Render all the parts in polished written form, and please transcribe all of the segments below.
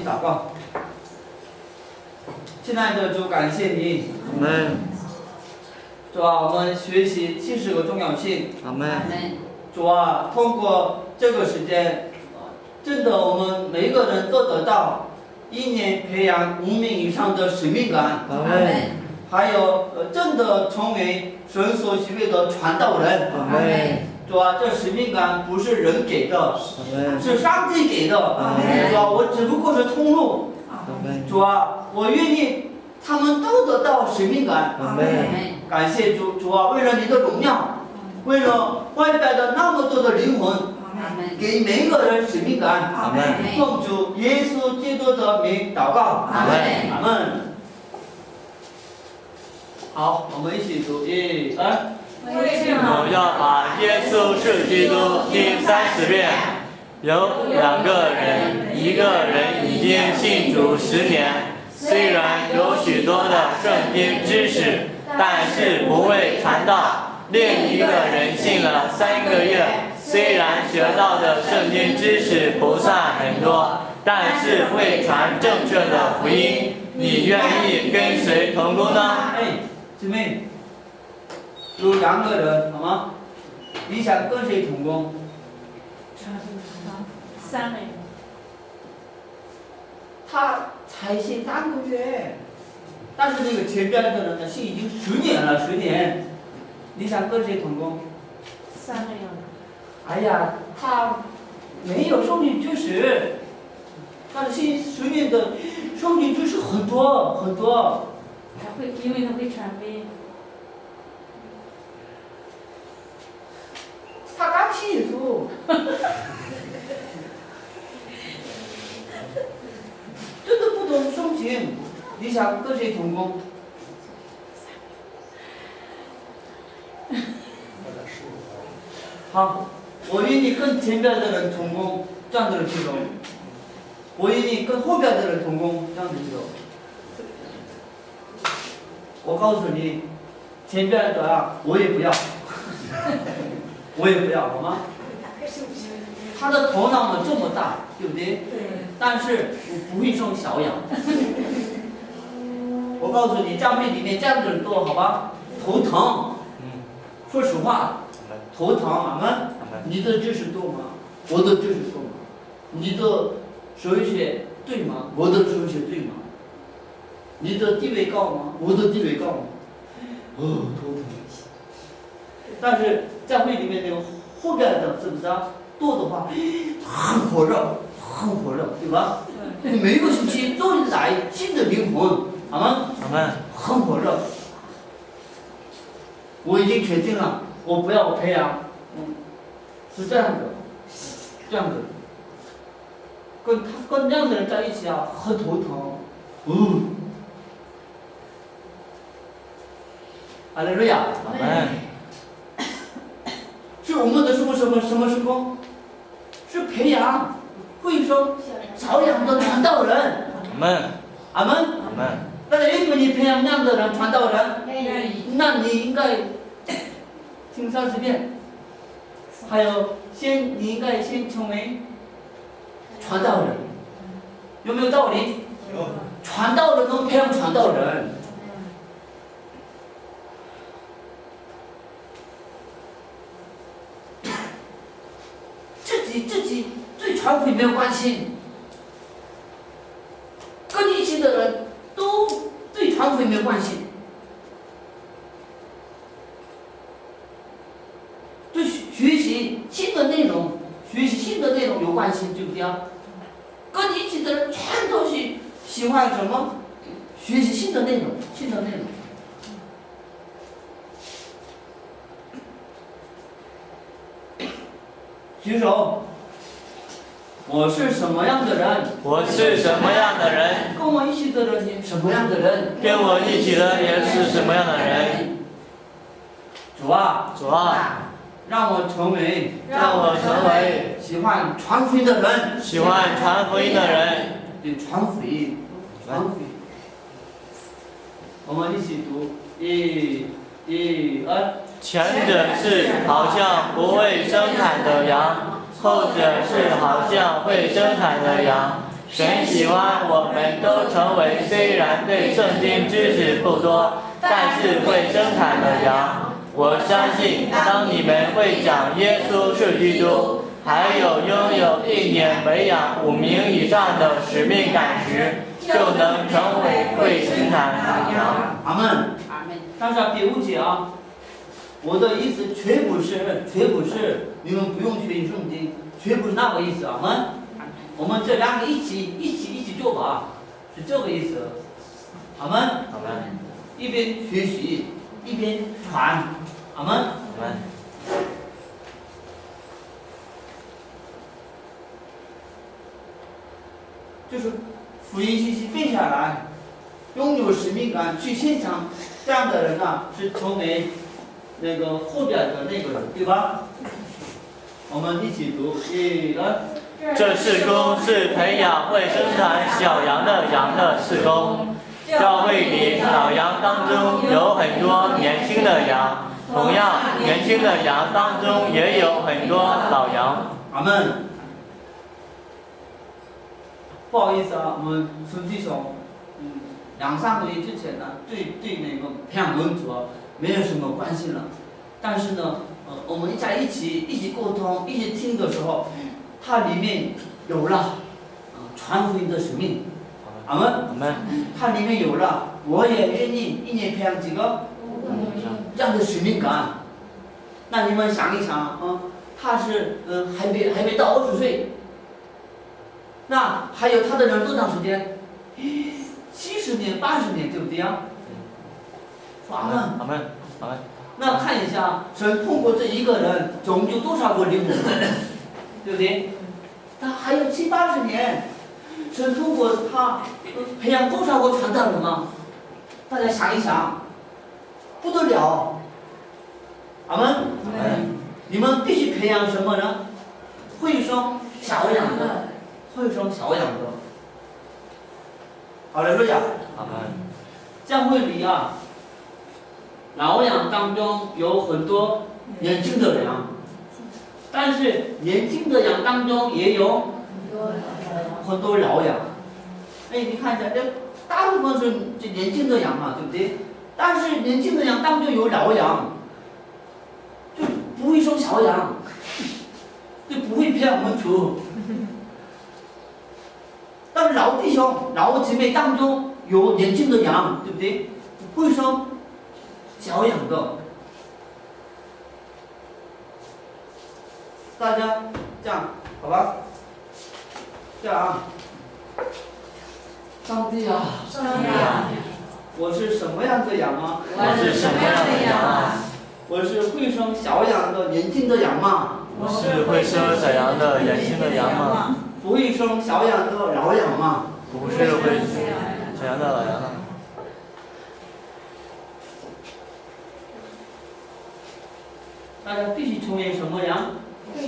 祷告。亲爱的主，感谢你。阿门。主啊，我们学习信实的重要性。阿门。主啊，通过这个时间，真的我们每一个人都得到一年培养5名以上的使命感。阿门。还有真的成为神所喜悦的传道人。阿门。主啊，这使命感不是人给的，是上帝给的。主啊，我只不过是通路。主啊，我愿意他们都得到使命感。感谢主，主啊，为了你的荣耀，为了外表的那么多的灵魂，给每一个人使命感。奉主耶稣基督的名祷告。阿门。好，我们一起读1、2。我要把耶稣是基督听30遍。有2个人，1个人已经信主10年，虽然有许多的圣经知识，但是不会传道。另1个人信了3个月，虽然学到的圣经知识不算很多，但是会传正确的福音。你愿意跟谁同工呢？姊妹，有2个人，好吗？你想跟谁同工？3人。他才信3个月，但是那个前边的人呢，信已经10年了，10年。你想跟谁同工？3人。哎呀，他没有圣经知识，但是信10年的圣经知识很多很多。因为他会传福音。他刚信耶稣，真的不懂圣经。你想跟谁同工？好，我愿意跟前边的人同工，这样的人举手。我愿意跟后边的人同工，这样子举手。我告诉你，前边的啊，我也不要，我也不要，好吗？他的头脑呢这么大，对不对？对。但是我不会生小羊。我告诉你，教会里面这样的人多，好吧？头疼。说实话，头疼。阿门。你的知识多吗？我的知识多吗？你的神学对吗？我的神学对吗？你的地位高吗？我的地位高吗？头疼。但是教会里面那个后边的，是不是啊？多的话，很火热，很火热，对吧？每个星期都来新的灵魂，好吗？很火热。我已经决定了，我不要培养，是这样的，这样的。跟这样的人在一起啊，很头疼。哈利路亚。是我们的什么时空？是培养会生朝阳的传道人。阿门。大家愿意培养那样的人传道人？那你应该听30遍。还有你应该先成为传道人，有没有道理？有。传道人能培养传道人。自己对传福音没有关系，跟你一起的人都对传福音没有关系，对学习新的内容有关系，对不对啊？跟你一起的人全都是喜欢什么？学习新的内容。举手。我是什么样的人？我是什么样的人？跟我一起的人也什么样的人？跟我一起的也是什么样的人？主啊，让我成为喜欢传福音的人。对，传福音。我们一起读1、2。前者是好像不会生产的羊，后者是好像会生产的羊。神喜欢我们都成为虽然对圣经知识不多，但是会生产的羊。我相信，当你们会讲耶稣是基督，还有拥有1年喂养5名以上的使命感时，就能成为会生产的羊。阿门。大家别误解啊，我的意思绝不是，你们不用学圣经，绝不是那个意思。阿门。我们这2个一起做吧，是这个意思。阿门。阿门。一边学习一边传。阿门。阿门。就是福音信息背下来，拥有使命感去现场，这样的人呢，是成为那个后边的那个人，对吧？我们一起读，1、2。这事工是培养会生产小羊的事工。教会里老羊当中有很多年轻的羊，同样年轻的羊当中也有很多老羊。阿门。不好意思啊，我们孙弟兄，2、3个月之前呢，对那个培养文组没有什么关系了。但是呢，我们在一起沟通，一起听的时候，它里面有了传福音的使命。阿门。阿门。它里面有了，我也愿意1年培养几个这样的使命感。那你们想一想他是还没到20岁。那还有他的人多长时间？70年、80年，对不对呀？阿门。阿门。阿门。那看一下，神通过这一个人拯救多少个灵魂，对不对？他还有70、80年，神通过他培养多少个传道人吗？大家想一想，不得了。阿门。你们必须培养什么呢？会生小羊的。会生小羊的，好嘞，路亚。阿门。教会里老羊当中有很多年轻的羊，但是年轻的羊当中也有很多老羊。哎，你看一下，这大部分是这年轻的羊嘛，对不对？但是年轻的羊当中有老羊，就不会生小羊，就不会培养门徒。但是老弟兄、老姐妹当中有年轻的羊，对不对？会生小羊的。大家这样，好吧？这样啊，上帝啊，我是什么样的羊啊？我是什么样的羊啊？我是会生小羊的年轻的羊吗？我是会生小羊的年轻的羊吗？不会生小羊的老羊吗？不是会小羊的老羊吗？大家必须成为什么羊？生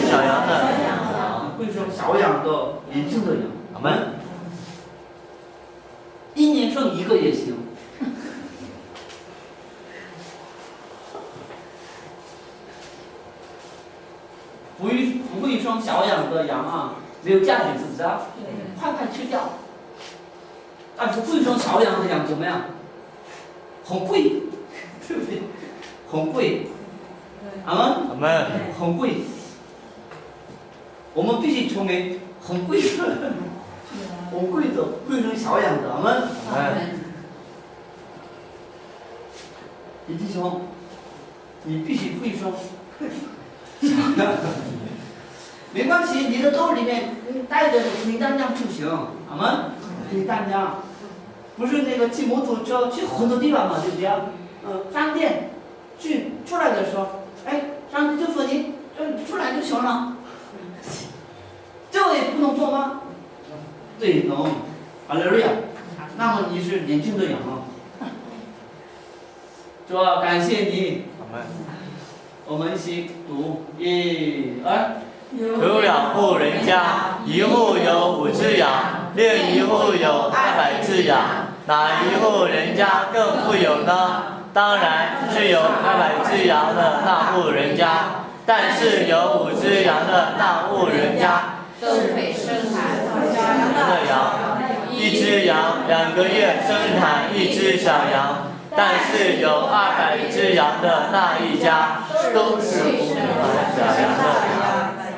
小羊的羊。会生小羊的年轻的羊。阿门。1年生1个也行。不会生小羊的羊没有价值，是不是啊？快吃掉。但是会生小羊的羊怎么样？很贵，对不对？很贵。阿门。阿门。很贵。我们必须成为很贵的、很贵的会生小羊的。阿门。阿门。李弟兄，你必须会生。没关系，你的兜里面带着你单张就行，阿门。你单张，不是那个骑摩托车去很多地方嘛，对不对？商店出来的时候，上帝就说你出来就行了。这个也不能做吗？对，能。哈利路亚。那么你是年轻的羊主啊，感谢你。阿门。我们一起读，1、2。有2户人家，一户有5只羊，另一户有200只羊，哪一户人家更富有呢？当然是有200只羊的那户人家，但是有5只羊的那户人家更会生产小羊的的羊，一只羊2个月生产一只小羊，但是有200只羊的那一家都是无产小羊的。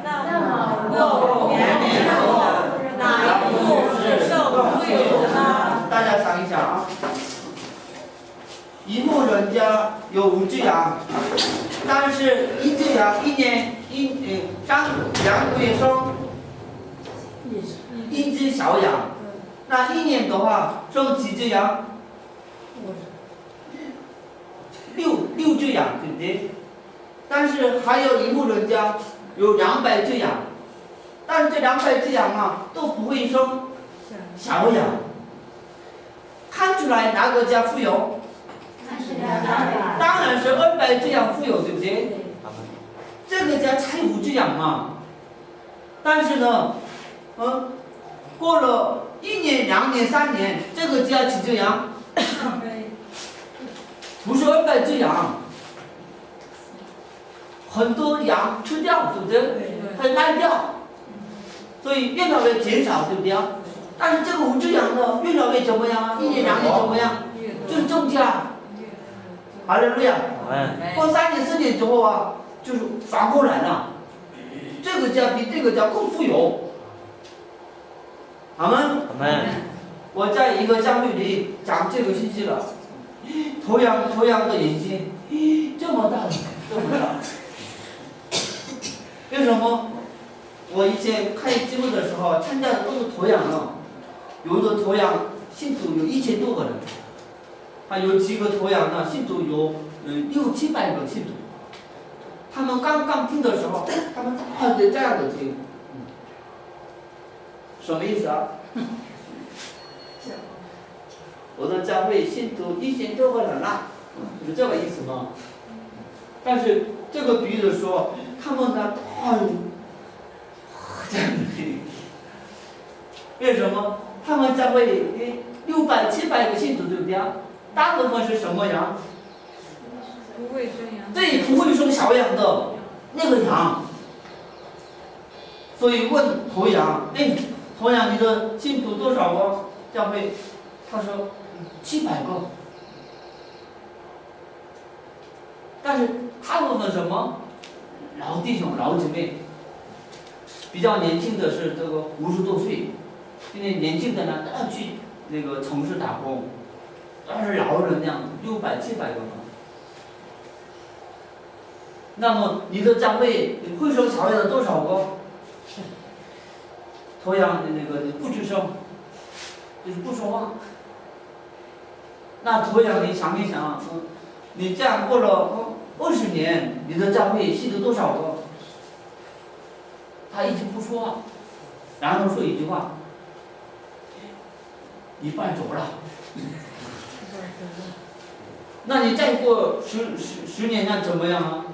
那么若年年后，哪一户是受富有的呢？大家想一想啊，一户人家有5只羊，但是一只羊2个月生一只小羊，那1年的话生几只羊？6只羊，对不对？但是还有一户人家有200只羊，但是这200只羊啊都不会生小羊，看出来哪个家富有？当然是200只羊富有，对不对？这个家才5只羊嘛，但是呢，过了1年、2年、3年，这个家几只羊？不是200只羊，很多羊吃掉，对不对？还卖掉，所以越来越减少，对不对？但是这个5只羊呢，越来越怎么样？1年、2年怎么样？就是增加。哈利路亚。过3年、4年之后啊，就是反过来了，这个家比这个家更富有。阿门。我在一个教会里讲这个信息了，头羊的眼睛这么大，这么大。为什么？我以前开机会的时候参加的都是头羊啊，有的头羊信徒有1000多个人，还有几个头羊呢，信徒有600-700个信徒。他们刚刚听的时候，他们这样的听，什么意思啊？我的教会信徒1000多个人了，就是这个意思吗？但是这个比喻的说，他们呢，这样的听，为什么？他们教会600-700个信徒，对不对？大部分是什么羊？不会生羊。对，不会生小羊的那个羊。所以问头羊，头羊你的信徒多少个？教会，他说700个。但是大部分什么？老弟兄、老姐妹，比较年轻的是这个50多岁，因为年轻的呢都要去那个城市打工，但是老人那样600-700个嘛。那么你的教会会生小羊的多少个？头羊的那个不吱声，就是不说话。那头羊你想一想，你这样过了20年，你的教会信徒多少个？他一直不说话，然后说一句话，一半走了。那你再过十年，那怎么样啊？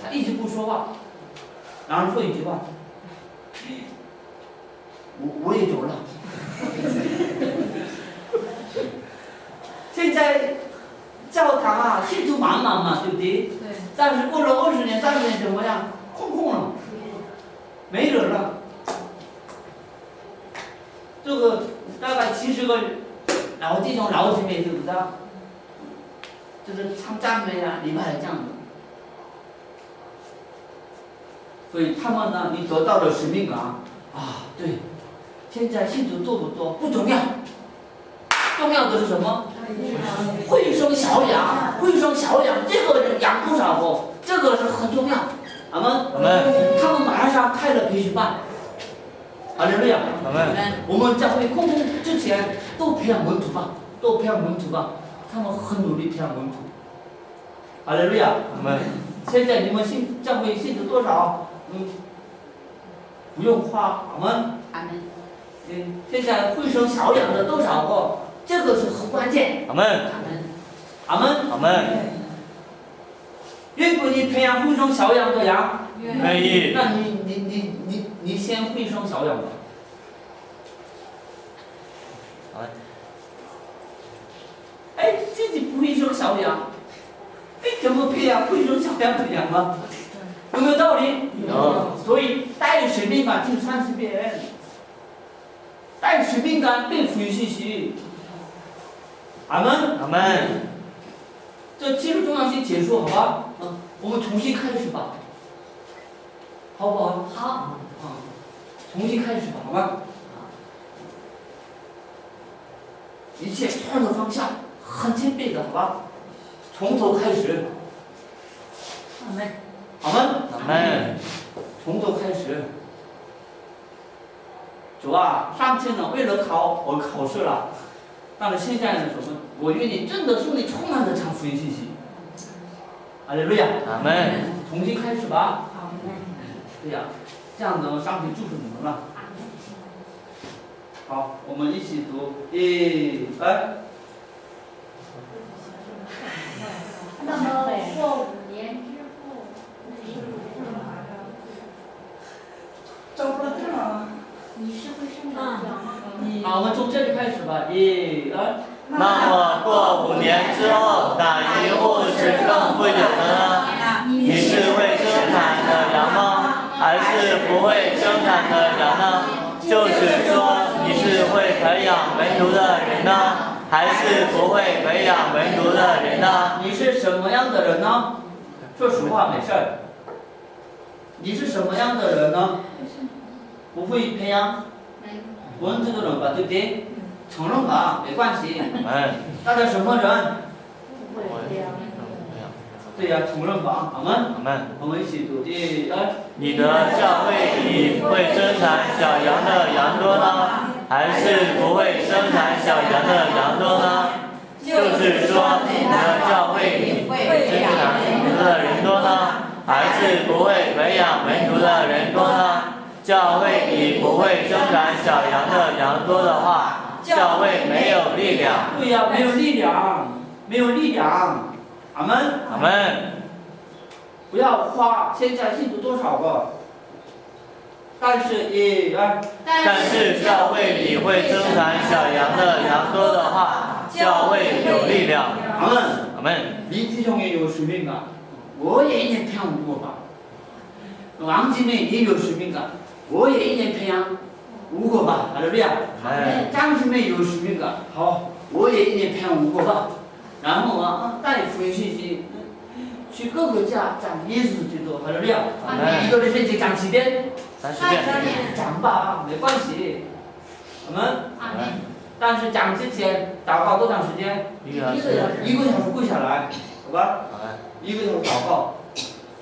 他一直不说话，然后说一句话，我也走了。现在教堂啊，信徒满满嘛，对不对？对。但是过了20年、30年怎么样？空了，没人了。这个大概70个老弟兄、老姐妹，对不对？就是唱赞美啊、礼拜这样的。所以他们呢，你得到了使命感啊，对。现在信徒多不多不重要，重要的是什么？会生小羊，会生小羊，这个人养多少个，这个是很重要。阿门。他们马上开了培训班。哈利路亚。我们教会空之前都培养门徒吧，他们很努力培养门徒。哈利路亚。现在你们教会信徒多少？不用夸，阿门。现在会生小羊的多少个？这个是很关键。阿门。愿不愿意培养会生小羊的羊？愿意。那你先会生小羊吧。自己不会生小羊，怎么培养会生小羊的羊啊？有没有道理？有。所以带使命感听30遍，带带使命感，被赋予信息。阿门。阿门。这技术重要性结束，好吧？我们重新开始吧，好不好？好。重新开始吧，好吧？一切换个方向，很谦卑的，好吧？从头开始。阿门。阿门。阿门。从头开始。主啊，上次呢，为了我考试了，但是现在呢，什么？我愿意真的心里充满着讲福音信息。哈利路亚。阿门。重新开始吧。阿门。对呀，这样呢，上帝祝福你们了。好，我们一起读1、2。那么过5年之后，找不到字了。你是会生长吗？好，我们从这里开始吧，1、2。那么过5年之后，哪一户是更富有的呢？你是会生产的羊吗？还是不会生产的羊呢？就是说，你是会培养门徒的人呢，还是不会培养门徒的人呢？你是什么样的人呢？说实话，没事儿。你是什么样的人呢？不会培养文字的人吧，对不对？承认吧，没关系。大家什么人？对呀，承认吧，阿门。阿门。我们一起读1、2。你的教会里会生产小羊的羊多呢，还是不会生产小羊的羊多呢？就是说，你的教会里会生产门徒的人多呢，还是不会培养门徒的人多呢？教会里不会生产小羊的羊多的话，教会没有力量。对呀，没有力量，没有力量。阿门。阿门。不要夸现在信徒多少个，但是1、2。但是教会里会生产小羊的羊多的话，教会有力量。阿门。阿门。李弟兄也有使命感，我也一年培养5个吧。王姐妹也有使命感，我也一年培养5个吧，哈利路亚。张姐妹有使命感，好，我也一年培养5个吧。然后带福音信息，去各个家讲耶稣基督，哈利路亚。一个礼拜讲7遍，30遍。讲吧，没关系。我们。阿门。但是讲之前祷告多长时间？1个小时。1个小时跪下来，好吧？1个小时祷告。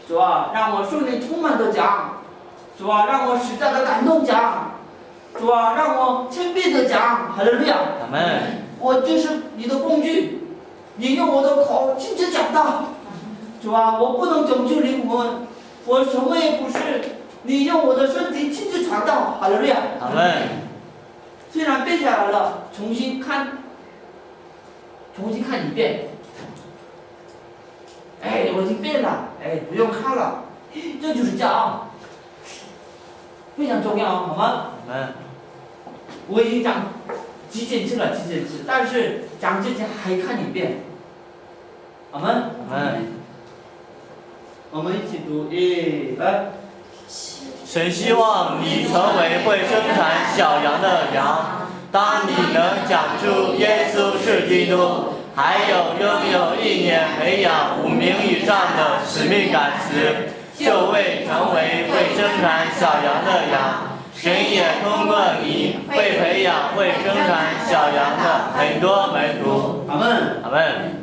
主啊，让我圣灵充满的讲。主啊，让我实在的感动讲。主啊，让我谦卑的讲。哈利路亚。阿门。我就是你的工具，你用我的口亲自讲道。主啊，我不能拯救灵魂，我什么也不是，你用我的身体亲自传道。哈利路亚。阿门。虽然背下来了，重新看1遍。哎，我已经背了，哎，不用看了，这就是骄傲，非常重要，好吗？阿门。我已经讲几千次了，但是讲之前还看1遍。阿门。阿门。我们一起读1、2。神希望你成为会生产小羊的羊。当你能讲出耶稣是基督，还有拥有1年培养5名以上的使命感时，就会成为会生产小羊的羊。神也通过你会培养会生产小羊的很多门徒。阿门。阿门。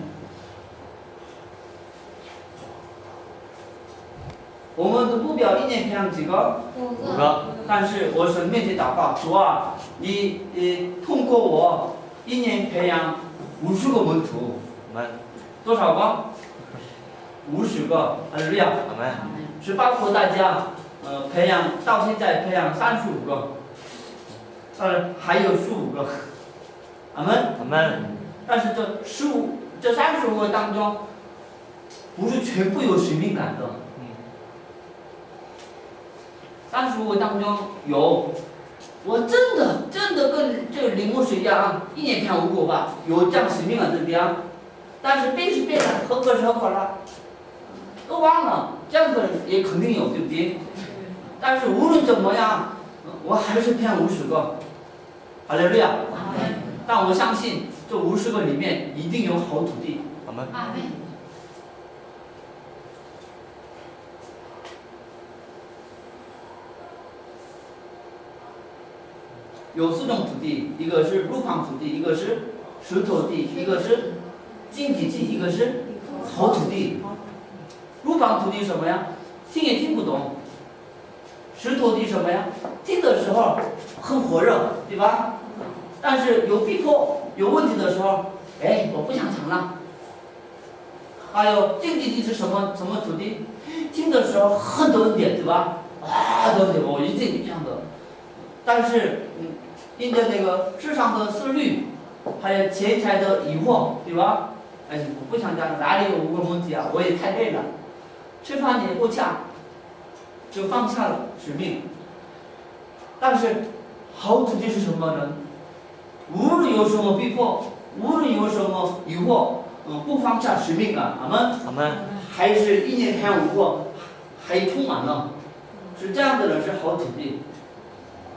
我们的目标1年培养几个？5个。但是我神面前祷告，主啊，你通过我1年培养50个门徒。阿门。多少个？50个。哈利路亚。阿门。是包括大家培养到现在培养35个，还有15个。阿门。阿门。但是这35个当中，不是全部有使命感的。35个当中有，我真的跟这个林牧师一样，1年培养5个吧，有这样使命感对不对啊？但是背是背了，合格是合格了，都忘了，这样的人也肯定有，对不对？但是无论怎么样，我还是培养50个。哈利路亚。但我相信这50个里面一定有好土地。阿门。阿门。有4种土地，一个是路旁土地，一个是石头地，一个是荆棘地，一个是好土地。路旁土地什么呀？听也听不懂。石头地什么呀？听的时候很火热，对吧？但是有逼迫、有问题的时候，哎，我不想讲了。还有荆棘地是什么土地？听的时候很多恩典，对吧？啊，对，我一定这样的。但是，因着那个世上的思虑，还有钱财的疑惑，对吧？哎，我不想讲哪里有5个问题啊，我也太累了，吃饭也不下，就放下了使命。但是，好土地是什么呢？无论有什么逼迫，无论有什么疑惑，不放下使命感，阿门。阿门。还是一年培养5个，还充满了，是这样的人是好土地。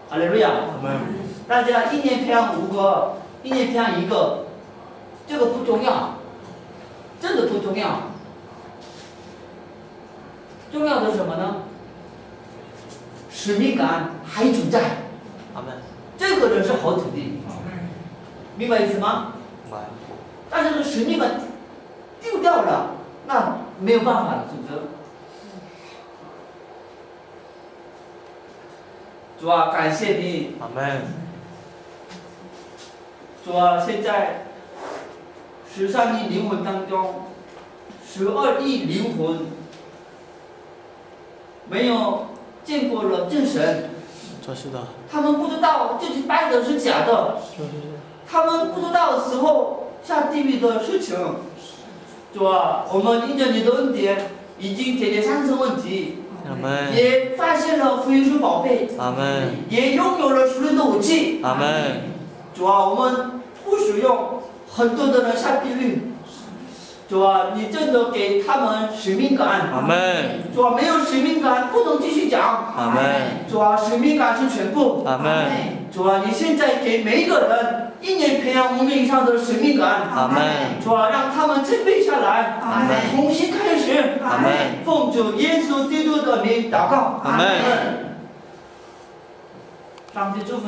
哈利路亚。阿门。大家一年培养5个，一年培养1个，这个不重要，真的不重要。重要的是什么呢？使命感还存在。阿门。这个人是好土地，明白意思吗？明白。但是使命感丢掉了，那没有办法了，是不是？主啊，感谢你。阿门。主啊，现在13亿灵魂当中，12亿灵魂没有见过了真神。这是的。他们不知道自己拜的是假的，他们不知道死后下地狱的事情。主啊，我们因着你的恩典，已经解决3层问题。阿门。也发现了福音书宝贝。阿门。也拥有了属灵的武器。阿门。主啊，我们不使用很多的人下地狱。主啊，你真的给他们使命感。阿门。主啊，没有使命感不能继续讲。阿门。主啊，使命感是全部。阿门。主啊，你现在给每一个人1年培养5年以上的使命感。阿门。主啊，让他们准备下来。阿门。重新开始。阿门。奉主耶稣基督的名祷告。阿门。上帝祝福。